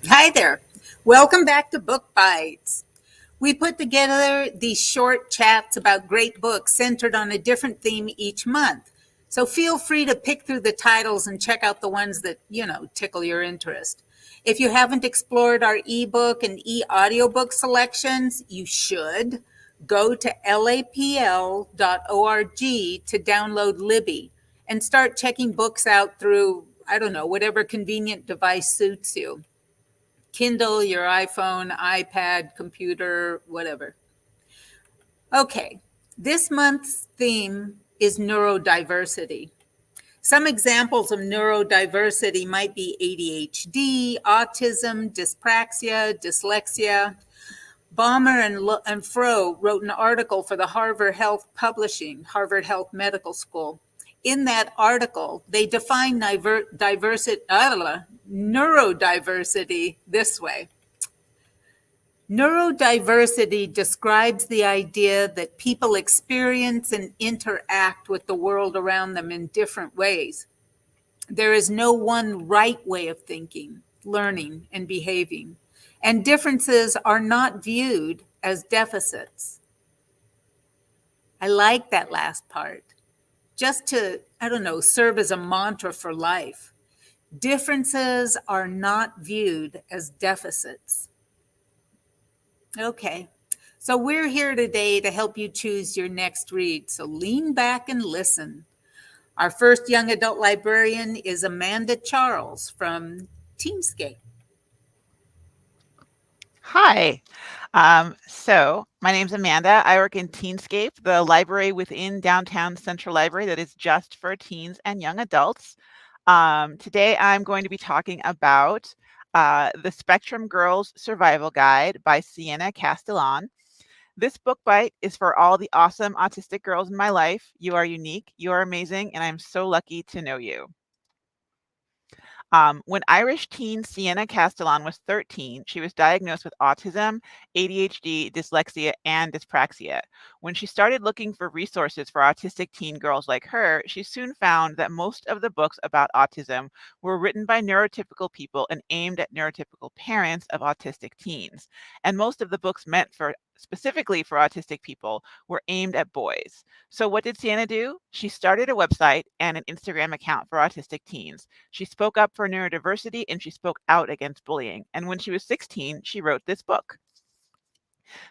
Hi there. Welcome back to Book Bites. We put together these short chats about great books centered on a different theme each month. So feel free to pick through the titles and check out the ones that, tickle your interest. If you haven't explored our ebook and e-audiobook selections, you should. Go to lapl.org to download Libby and start checking books out through, whatever convenient device suits you. Kindle, your iPhone, iPad, computer, whatever. Okay, this month's theme is neurodiversity. Some examples of neurodiversity might be ADHD, autism, dyspraxia, dyslexia. Balmer and Froh wrote an article for the Harvard Health Medical School. In that article, they define neurodiversity this way. Neurodiversity describes the idea that people experience and interact with the world around them in different ways. There is no one right way of thinking, learning, and behaving, and differences are not viewed as deficits. I like that last part, just to, serve as a mantra for life. Differences are not viewed as deficits. Okay, so we're here today to help you choose your next read, so lean back and listen. Our first young adult librarian is Amanda Charles from Teamscape. Hi. So my name's Amanda. I work in Teenscape, the library within Downtown Central Library that is just for teens and young adults. Today I'm going to be talking about the Spectrum Girls Survival Guide by Sienna Castellan. This book bite is for all the awesome autistic girls in my life. You are unique, you are amazing, and I'm so lucky to know you. When Irish teen Sienna Castellan was 13, she was diagnosed with autism, ADHD, dyslexia, and dyspraxia. When she started looking for resources for autistic teen girls like her, she soon found that most of the books about autism were written by neurotypical people and aimed at neurotypical parents of autistic teens. And most of the books meant for specifically for autistic people were aimed at boys. So what did Sienna do? She started a website and an Instagram account for autistic teens. She spoke up for neurodiversity and she spoke out against bullying. And when she was 16, she wrote this book.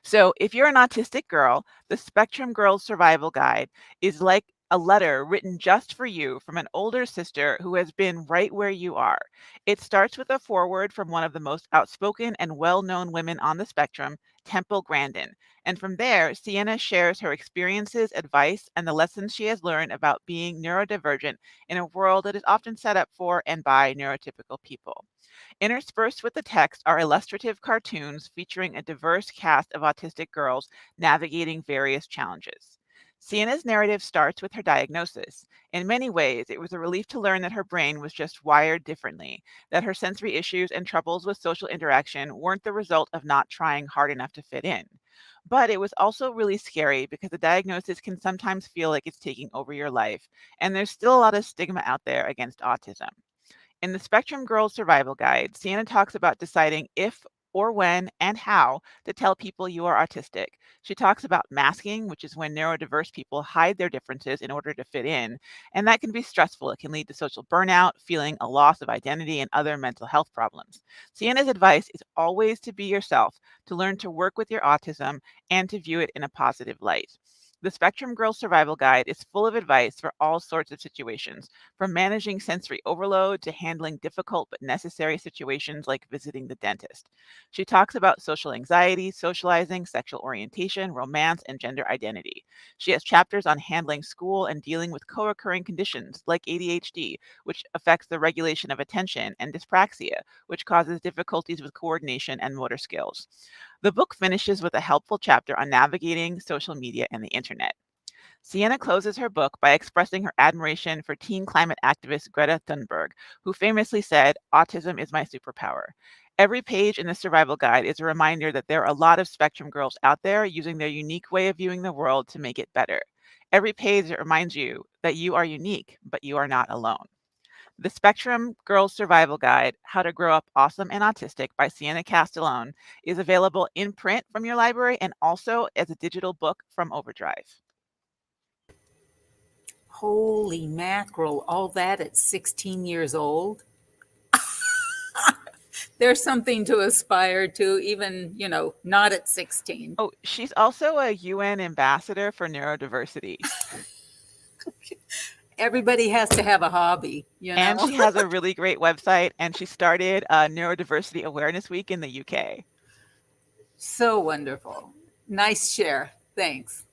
So if you're an autistic girl, the Spectrum Girls Survival Guide is like a letter written just for you from an older sister who has been right where you are. It starts with a foreword from one of the most outspoken and well-known women on the spectrum, Temple Grandin. And from there, Sienna shares her experiences, advice, and the lessons she has learned about being neurodivergent in a world that is often set up for and by neurotypical people. Interspersed with the text are illustrative cartoons featuring a diverse cast of autistic girls navigating various challenges. Sienna's narrative starts with her diagnosis. In many ways, it was a relief to learn that her brain was just wired differently, that her sensory issues and troubles with social interaction weren't the result of not trying hard enough to fit in. But it was also really scary because the diagnosis can sometimes feel like it's taking over your life, and there's still a lot of stigma out there against autism. In the Spectrum Girls Survival Guide, Sienna talks about deciding if or when and how to tell people you are autistic. She talks about masking, which is when neurodiverse people hide their differences in order to fit in, and that can be stressful. It can lead to social burnout, feeling a loss of identity, and other mental health problems. Sienna's advice is always to be yourself, to learn to work with your autism, and to view it in a positive light. The Spectrum Girls Survival Guide is full of advice for all sorts of situations, from managing sensory overload to handling difficult but necessary situations like visiting the dentist. She talks about social anxiety, socializing, sexual orientation, romance, and gender identity. She has chapters on handling school and dealing with co occurring conditions like ADHD, which affects the regulation of attention, and dyspraxia, which causes difficulties with coordination and motor skills. The book finishes with a helpful chapter on navigating social media and the internet. Sienna closes her book by expressing her admiration for teen climate activist Greta Thunberg, who famously said, "Autism is my superpower." Every page in the survival guide is a reminder that there are a lot of spectrum girls out there using their unique way of viewing the world to make it better. Every page reminds you that you are unique, but you are not alone. The Spectrum Girls Survival Guide, How to Grow Up Awesome and Autistic by Sienna Castellone is available in print from your library and also as a digital book from Overdrive. Holy mackerel, all that at 16 years old? There's something to aspire to, even, not at 16. Oh, she's also a UN ambassador for neurodiversity. Everybody has to have a hobby, And she has a really great website, and she started Neurodiversity Awareness Week in the UK. So wonderful. Nice share. Thanks.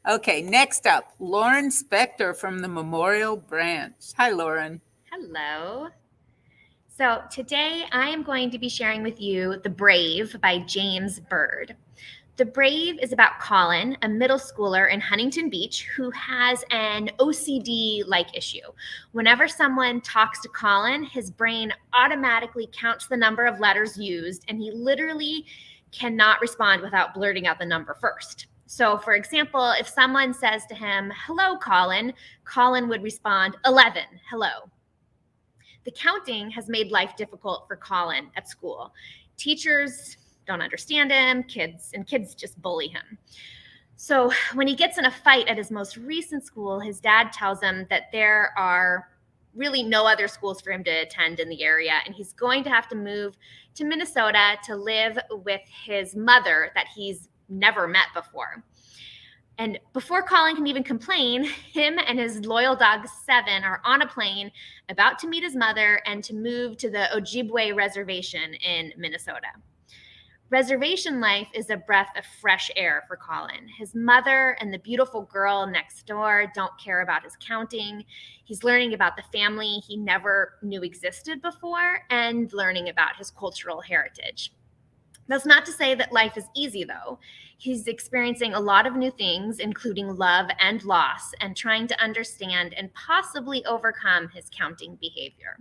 Okay, next up, Lauren Spector from the Memorial Branch. Hi, Lauren. Hello. So today I am going to be sharing with you The Brave by James Bird. The Brave is about Colin, a middle schooler in Huntington Beach who has an OCD-like issue. Whenever someone talks to Colin, his brain automatically counts the number of letters used, and he literally cannot respond without blurting out the number first. So, for example, if someone says to him, "Hello, Colin," Colin would respond, 11, hello. The counting has made life difficult for Colin at school. Teachers don't understand him, kids just bully him. So when he gets in a fight at his most recent school, his dad tells him that there are really no other schools for him to attend in the area, and he's going to have to move to Minnesota to live with his mother that he's never met before. And before Colin can even complain, him and his loyal dog, Seven, are on a plane about to meet his mother and to move to the Ojibwe Reservation in Minnesota. Reservation life is a breath of fresh air for Colin. His mother and the beautiful girl next door don't care about his counting. He's learning about the family he never knew existed before and learning about his cultural heritage. That's not to say that life is easy, though. He's experiencing a lot of new things, including love and loss, and trying to understand and possibly overcome his counting behavior.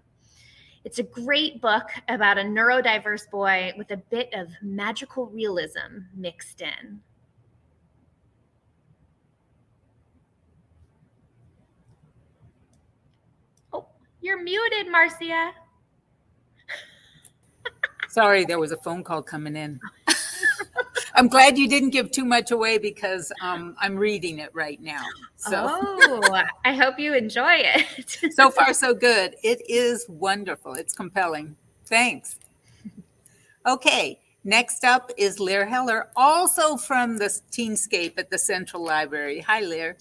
It's a great book about a neurodiverse boy with a bit of magical realism mixed in. Oh, you're muted, Marcia. Sorry, there was a phone call coming in. I'm glad you didn't give too much away because I'm reading it right now. So. Oh, I hope you enjoy it. So far, so good. It is wonderful. It's compelling. Thanks. Okay, next up is Lear Heller, also from the Teenscape at the Central Library. Hi, Lear.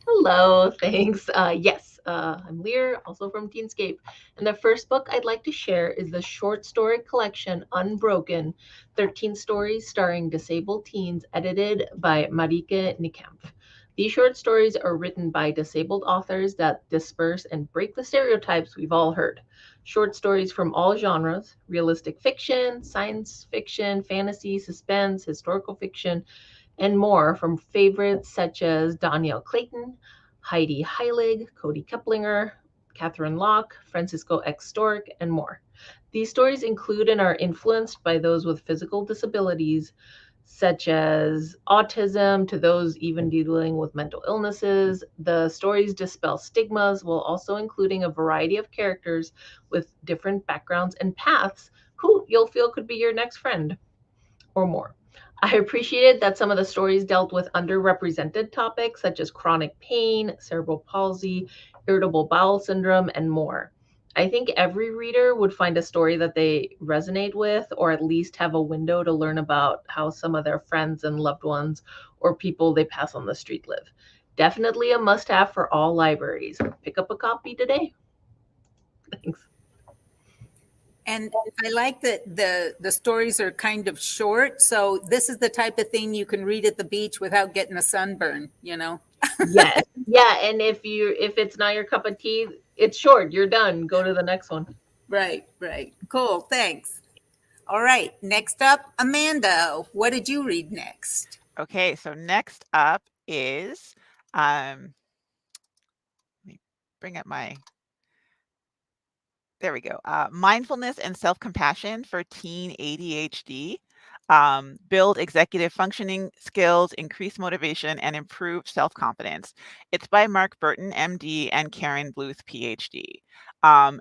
Hello, thanks. Yes, I'm Lear, also from Teenscape. And the first book I'd like to share is the short story collection Unbroken, 13 stories starring disabled teens, edited by Marike Niekamp. These short stories are written by disabled authors that disperse and break the stereotypes we've all heard. Short stories from all genres, realistic fiction, science fiction, fantasy, suspense, historical fiction, and more from favorites such as Danielle Clayton, Heidi Heilig, Cody Keplinger, Catherine Locke, Francisco X. Stork, and more. These stories include and are influenced by those with physical disabilities, such as autism, to those even dealing with mental illnesses. The stories dispel stigmas while also including a variety of characters with different backgrounds and paths who you'll feel could be your next friend or more. I appreciated that some of the stories dealt with underrepresented topics such as chronic pain, cerebral palsy, irritable bowel syndrome, and more. I think every reader would find a story that they resonate with, or at least have a window to learn about how some of their friends and loved ones or people they pass on the street live. Definitely a must-have for all libraries. Pick up a copy today. Thanks. And I like that the stories are kind of short. So this is the type of thing you can read at the beach without getting a sunburn, Yes. Yeah. And if it's not your cup of tea, it's short. You're done. Go to the next one. Right. Cool. Thanks. All right. Next up, Amanda. What did you read next? Okay, so next up is, let me bring up there we go. Mindfulness and Self-Compassion for Teen ADHD. Build executive functioning skills, increase motivation, and improve self-confidence. It's by Mark Burton, MD, and Karen Bluth, PhD. So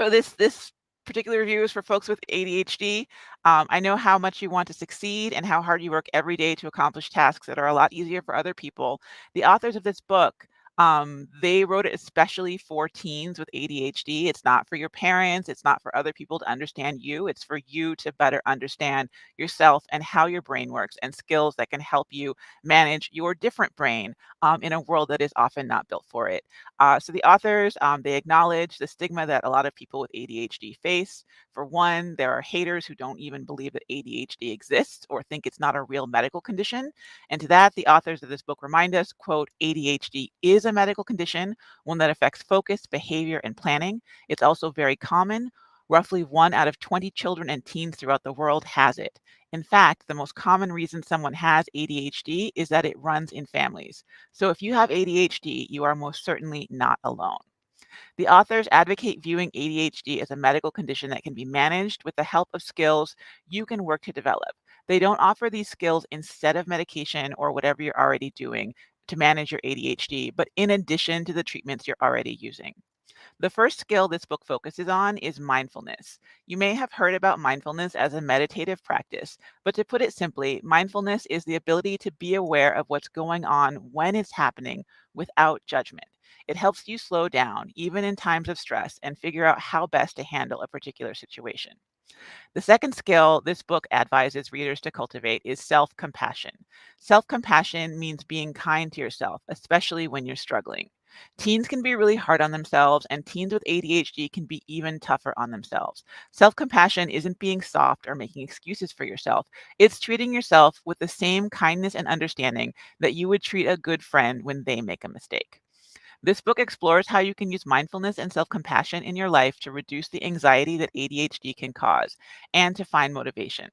this particular review is for folks with ADHD. I know how much you want to succeed and how hard you work every day to accomplish tasks that are a lot easier for other people. The authors of this book, they wrote it especially for teens with ADHD. It's not for your parents. It's not for other people to understand you. It's for you to better understand yourself and how your brain works and skills that can help you manage your different brain in a world that is often not built for it. So the authors, they acknowledge the stigma that a lot of people with ADHD face. For one, there are haters who don't even believe that ADHD exists or think it's not a real medical condition. And to that, the authors of this book remind us, quote, ADHD is a medical condition, one that affects focus, behavior, and planning. It's also very common. Roughly 1 out of 20 children and teens throughout the world has it. In fact, the most common reason someone has ADHD is that it runs in families. So if you have ADHD, you are most certainly not alone. The authors advocate viewing ADHD as a medical condition that can be managed with the help of skills you can work to develop. They don't offer these skills instead of medication or whatever you're already doing to manage your ADHD, but in addition to the treatments you're already using. The first skill this book focuses on is mindfulness. You may have heard about mindfulness as a meditative practice, but to put it simply, mindfulness is the ability to be aware of what's going on when it's happening without judgment. It helps you slow down, even in times of stress, and figure out how best to handle a particular situation. The second skill this book advises readers to cultivate is self-compassion. Self-compassion means being kind to yourself, especially when you're struggling. Teens can be really hard on themselves, and teens with ADHD can be even tougher on themselves. Self-compassion isn't being soft or making excuses for yourself. It's treating yourself with the same kindness and understanding that you would treat a good friend when they make a mistake. This book explores how you can use mindfulness and self-compassion in your life to reduce the anxiety that ADHD can cause and to find motivation.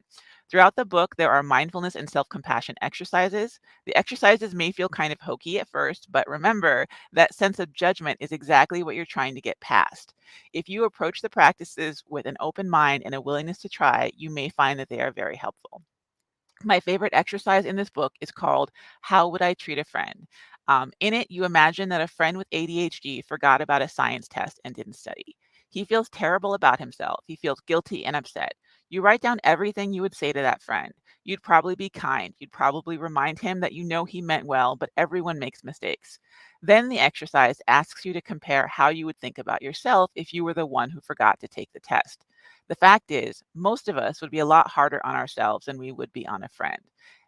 Throughout the book, there are mindfulness and self-compassion exercises. The exercises may feel kind of hokey at first, but remember that sense of judgment is exactly what you're trying to get past. If you approach the practices with an open mind and a willingness to try, you may find that they are very helpful. My favorite exercise in this book is called How Would I Treat a Friend? In it, you imagine that a friend with ADHD forgot about a science test and didn't study. He feels terrible about himself. He feels guilty and upset. You write down everything you would say to that friend. You'd probably be kind. You'd probably remind him that you know he meant well, but everyone makes mistakes. Then the exercise asks you to compare how you would think about yourself if you were the one who forgot to take the test. The fact is, most of us would be a lot harder on ourselves than we would be on a friend.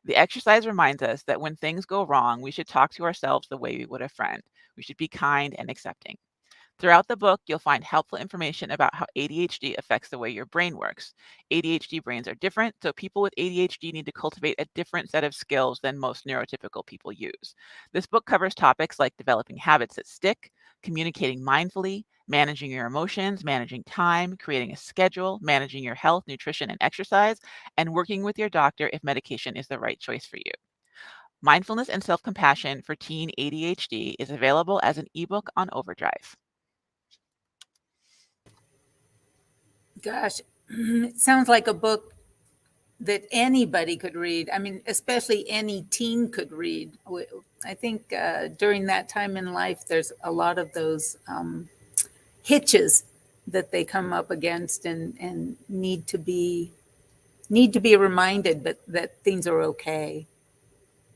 The exercise reminds us that when things go wrong, we should talk to ourselves the way we would a friend. We should be kind and accepting. Throughout the book, you'll find helpful information about how ADHD affects the way your brain works. ADHD brains are different, so people with ADHD need to cultivate a different set of skills than most neurotypical people use. This book covers topics like developing habits that stick, communicating mindfully, managing your emotions, managing time, creating a schedule, managing your health, nutrition, and exercise, and working with your doctor if medication is the right choice for you. Mindfulness and Self-Compassion for Teen ADHD is available as an ebook on Overdrive. Gosh, it sounds like a book that anybody could read. I mean, especially any teen could read. I think during that time in life, there's a lot of those hitches that they come up against and need to be reminded that things are okay.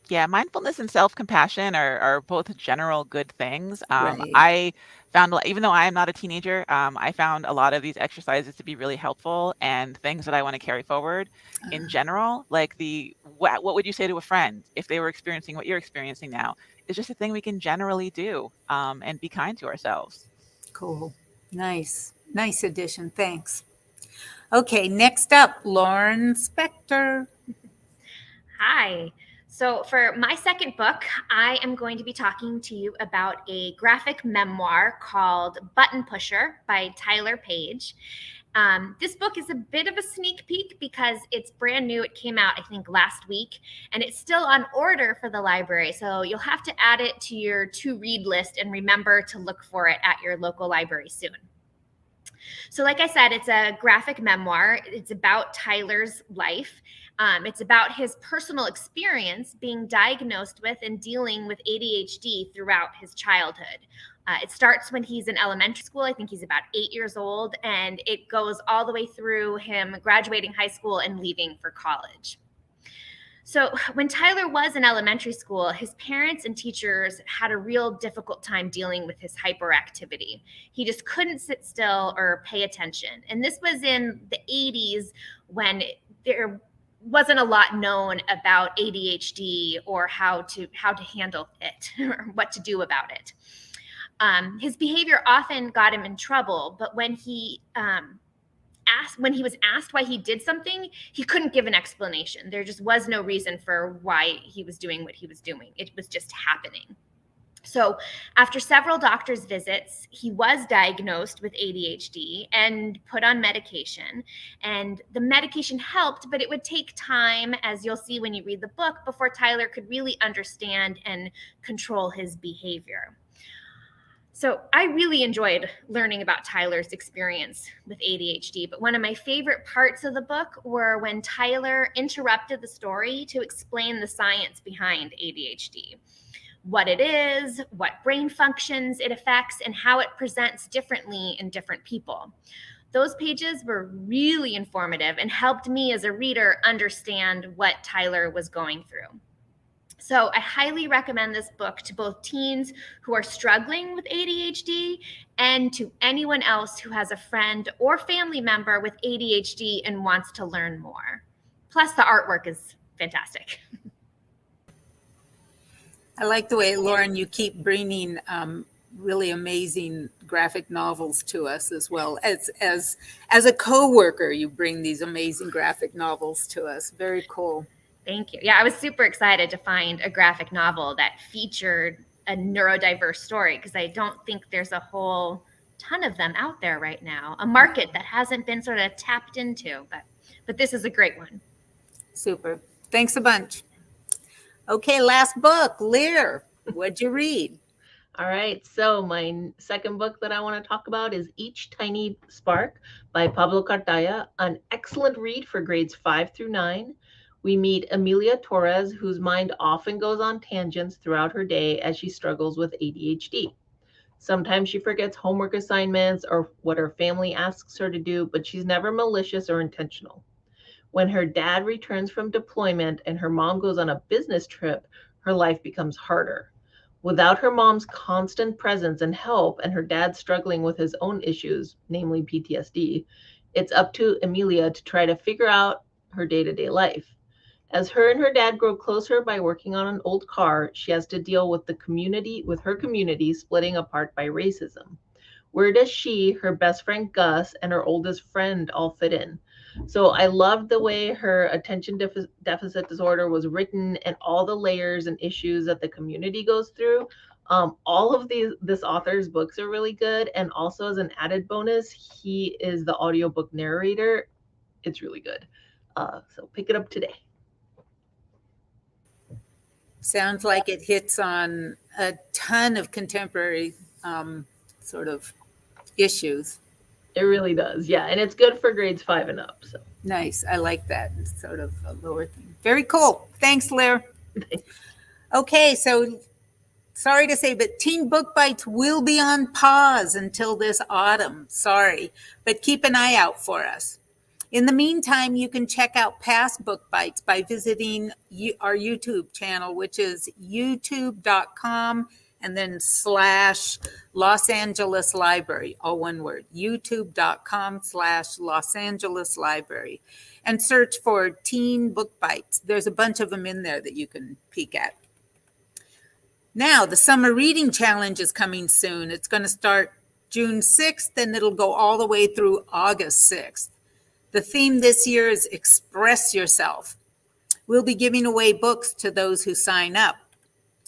Yeah, mindfulness and self-compassion are both general good things. Right. I found, even though I am not a teenager, I found a lot of these exercises to be really helpful and things that I want to carry forward in general. Like what would you say to a friend if they were experiencing what you're experiencing now? It's just a thing we can generally do and be kind to ourselves. Cool. Nice addition. Thanks. Okay, next up, Lauren Spector. Hi. So, for my second book, I am going to be talking to you about a graphic memoir called Button Pusher by Tyler Page. This book is a bit of a sneak peek because it's brand new. It came out, I think, last week, and it's still on order for the library. So you'll have to add it to your to-read list and remember to look for it at your local library soon. So like I said, it's a graphic memoir. It's about Tyler's life. It's about his personal experience being diagnosed with and dealing with ADHD throughout his childhood. It starts when he's in elementary school. I think he's about 8 years old, and it goes all the way through him graduating high school and leaving for college. So when Tyler was in elementary school, his parents and teachers had a real difficult time dealing with his hyperactivity. He just couldn't sit still or pay attention. And this was in the 80s when there wasn't a lot known about ADHD or how to handle it or what to do about it. His behavior often got him in trouble, but when he was asked why he did something, he couldn't give an explanation. There just was no reason for why he was doing what he was doing. It was just happening. So after several doctor's visits, he was diagnosed with ADHD and put on medication. And the medication helped, but it would take time, as you'll see when you read the book, before Tyler could really understand and control his behavior. So I really enjoyed learning about Tyler's experience with ADHD, but one of my favorite parts of the book were when Tyler interrupted the story to explain the science behind ADHD, what it is, what brain functions it affects, and how it presents differently in different people. Those pages were really informative and helped me as a reader understand what Tyler was going through. So I highly recommend this book to both teens who are struggling with ADHD and to anyone else who has a friend or family member with ADHD and wants to learn more. Plus, the artwork is fantastic. I like the way, Lauren, you keep bringing really amazing graphic novels to us as well. As a coworker, you bring these amazing graphic novels to us. Very cool. Thank you. Yeah, I was super excited to find a graphic novel that featured a neurodiverse story because I don't think there's a whole ton of them out there right now, a market that hasn't been sort of tapped into, but this is a great one. Super. Thanks a bunch. Okay, last book, Lear. What'd you read? All right, so my second book that I want to talk about is Each Tiny Spark by Pablo Cartaya, an excellent read for grades 5 through 9. We meet Emilia Torres, whose mind often goes on tangents throughout her day as she struggles with ADHD. Sometimes she forgets homework assignments or what her family asks her to do, but she's never malicious or intentional. When her dad returns from deployment and her mom goes on a business trip, her life becomes harder. Without her mom's constant presence and help, and her dad struggling with his own issues, namely PTSD, it's up to Emilia to try to figure out her day-to-day life. As her and her dad grow closer by working on an old car, she has to deal with her community splitting apart by racism. Where does she, her best friend Gus, and her oldest friend all fit in? So I loved the way her attention deficit disorder was written and all the layers and issues that the community goes through. All of this author's books are really good. And also as an added bonus, he is the audiobook narrator. It's really good. So pick it up today. Sounds like it hits on a ton of contemporary sort of issues. It really does. Yeah. And it's good for grades 5 and up. So Nice. I like that. It's sort of a lower thing. Very cool. Thanks, Lear. Okay, so sorry to say, but Teen Book Bites will be on pause until this autumn. Sorry, but keep an eye out for us. In the meantime, you can check out past Book Bites by visiting our YouTube channel, which is youtube.com and then / Los Angeles Library, all one word, youtube.com / Los Angeles Library, and search for Teen Book Bites. There's a bunch of them in there that you can peek at. Now, the Summer Reading Challenge is coming soon. It's going to start June 6th, and it'll go all the way through August 6th. The theme this year is Express Yourself. We'll be giving away books to those who sign up.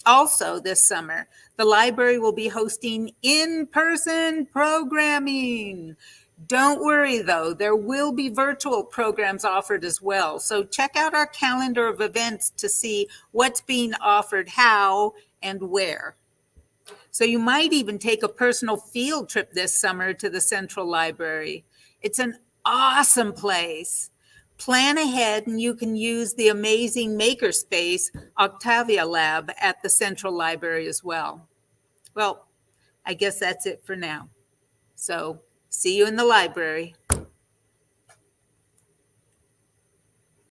Also this summer, the library will be hosting in-person programming. Don't worry though, there will be virtual programs offered as well. So check out our calendar of events to see what's being offered, how, and where. So you might even take a personal field trip this summer to the Central Library. It's an awesome place. Plan ahead and you can use the amazing makerspace Octavia Lab at the Central Library as well. Well, I guess that's it for now. So see you in the library.